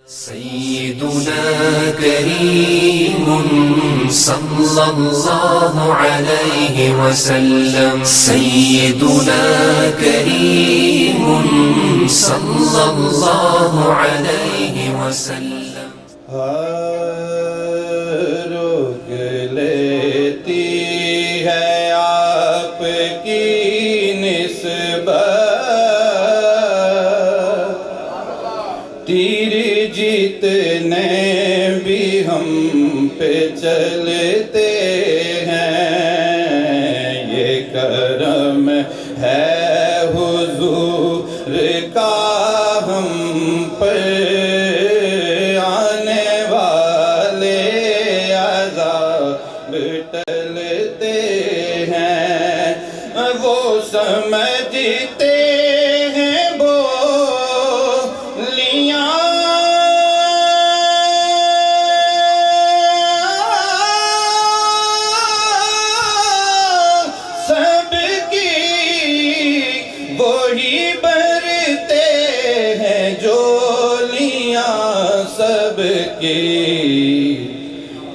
سيدنا كريم صلى الله عليه وسلم سيدنا كريم صلى الله عليه وسلم روک لیتی ہے آپ کی نسبت تیر جتنے بھی ہم پہ چلتے ہیں یہ کرم ہے حضور کا ہم پر ٹلتے ہیں وہ سمجھتے ہیں بولیاں سب کی وہی بھرتے ہیں جولیاں سب کی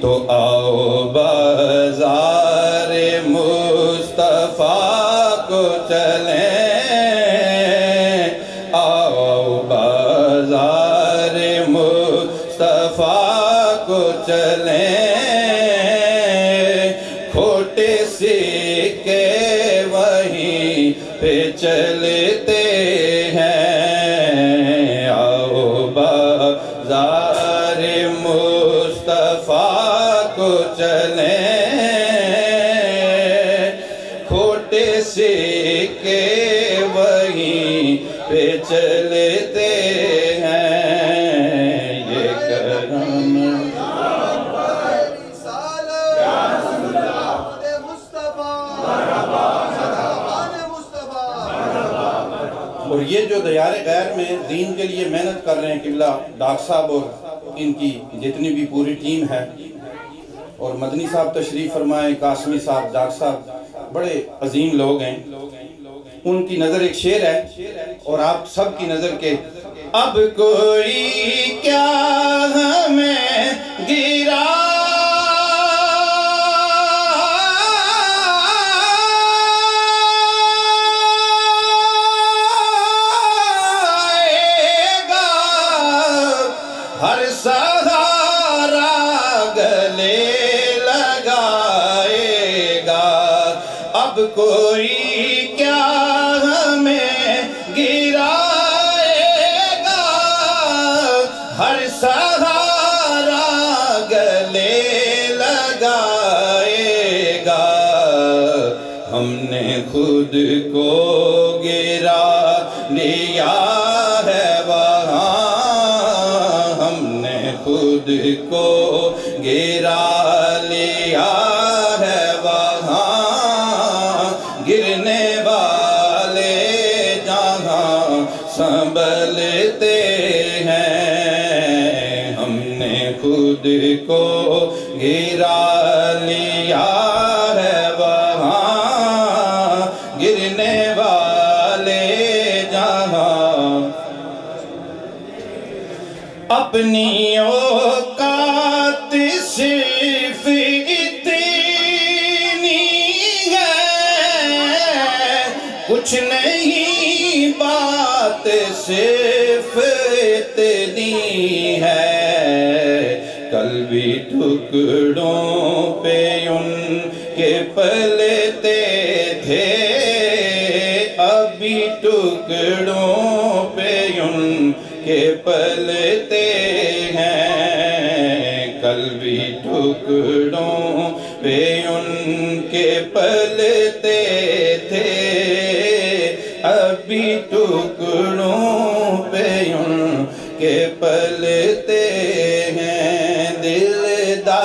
تو آؤ بازار مصطفیٰ کو چلیں آؤ بازار مصطفیٰ کو چلیں کھوٹے سکے وہیں پہ چلتے ہیں آؤ بازار مصطفیٰ کو چلیں کھوٹے سکے وہیں پہ چلتے ہیں یہ کرم اور یہ جو دیار غیر میں دین کے لیے محنت کر رہے ہیں قبلہ ڈاکٹر صاحب اور ان کی جتنی بھی پوری ٹیم ہے اور مدنی صاحب تشریف فرمائے قاسمی صاحب ڈاکٹر صاحب بڑے عظیم لوگ ہیں ان کی نظر ایک شعر ہے اور آپ سب کی نظر کے اب کوئی کیا ہمیں گرا ہر سہارا گلے لگائے گا اب کوئی کیا ہمیں گرائے گا ہر سہارا گلے لگائے گا ہم نے خود کو گرا لیا ہے وہاں خود کو گرا لیا ہے وہاں گرنے والے جہاں سنبھلتے ہیں ہم نے خود کو گرا لیا ہے وہاں گرنے والے جہاں اپنی اوقات صرف اتنی ہے کچھ نہیں بات صرف اتنی ہے کل بھی ٹکڑوں پہ ان کے پلتے تھے ابھی ٹکڑوں پہ ان کے پلتے ہیں کل بھی ٹکڑوں پہ ان کے پلتے تھے ابھی ٹکڑوں پہ ان کے پلتے ہیں دل دا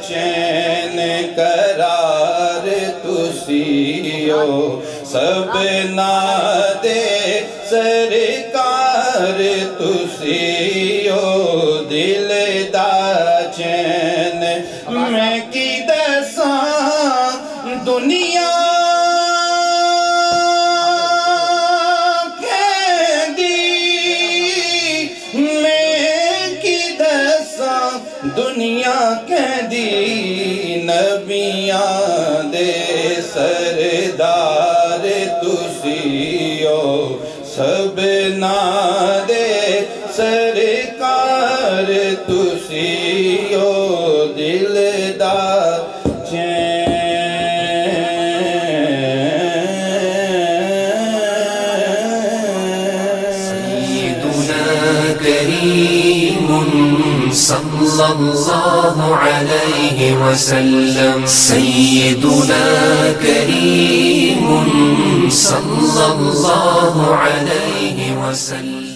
چین قرار تسیو سب نہ دے سرکار تسیو دل دا چین میں کی دساں دنیا دنیا کہندی نبیاں دے سردار تسی ہو سبنا دے سرکار تسی ہو دل دا صلی اللہ علیہ وسلم سیدنا کریم صلی اللہ علیہ وسلم